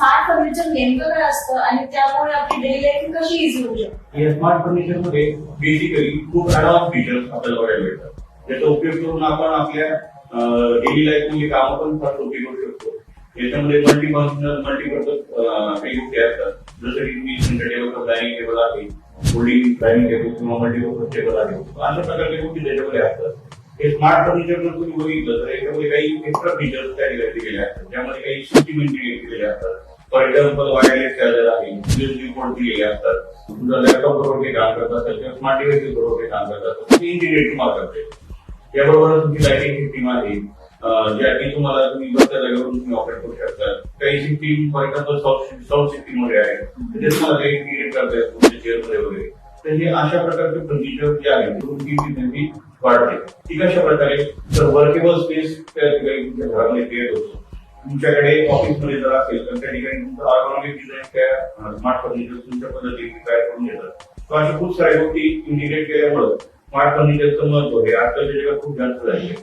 Smart furniture नेमकं काय असतं आणि त्यामुळे आपली डेली लाईफ कशी इझी होऊ शकते? या स्मार्ट फर्निचर मध्ये बेसिकली खूप ऍडव्हान्स फीचर्स आपल्याला बघायला मिळतात, ज्याचा उपयोग करून आपण आपल्या डेली लाईफ मध्ये कामं पण फार सोपी करू शकतो. याच्यामध्ये मल्टीफंक्शनल मल्टीपर्पज काही गोष्टी असतात, जसं की तुम्ही सेंटर टेबल डायनिंग टेबल आहे, फोल्डिंग डायनिंग टेबल किंवा मल्टीपर्पज टेबल आहे, अशा प्रकारच्या गोष्टी त्याच्यामध्ये असतात. हे स्मार्ट फर्निचर जर तुम्ही बघितलं तर याच्यामध्ये काही एक्स्ट्रा फीचर्स त्या दिलेले असतात, ज्यामध्ये काही सिस्टीम इंटिग्रेट केलेले असतात. फॉर एक्झाम्पल वायरलेस चार्जर आहे, यूएसबी पोर्ट दिलेले असतात. तुमचा लॅपटॉप बरोबर काही काम करत असेल किंवा स्मार्ट डिव्हाइसेस बरोबर काही काम करत असेल ते इंटिग्रेट तुम्हाला करते. त्याबरोबर तुमची लाइटिंग सिस्टीम आहे, ज्या की तुम्हाला तुम्ही बसल्या जागेवरून तुम्ही ऑपरेट करू शकता. काही system for example sound system वगैरे आहे, ते तुम्हाला काही इंटिग्रेट करता येतात तुमच्या चेअरमध्ये वगैरे. तर हे अशा प्रकारचे फर्निचर जे आहे तुमची इफिशियन्सी वाढते. ती कशा प्रकारे, तर वर्केबल स्पेस त्या ठिकाणी तुमच्या घरामध्ये क्रिएट होतो. तुमच्याकडे ऑफिसमध्ये जर असेल तर त्या ठिकाणी तुमचं ऑर्गोनॉमिक डिझाईन त्या स्मार्ट फर्निचर तुमच्या पद्धतीने तयार करून देतात. तर अशा खूप साऱ्या गोष्टी इंटिग्रेट केल्यामुळे स्मार्ट फर्निचरचं महत्व हे आजकालच्या जगात खूप जास्त झाले आहे.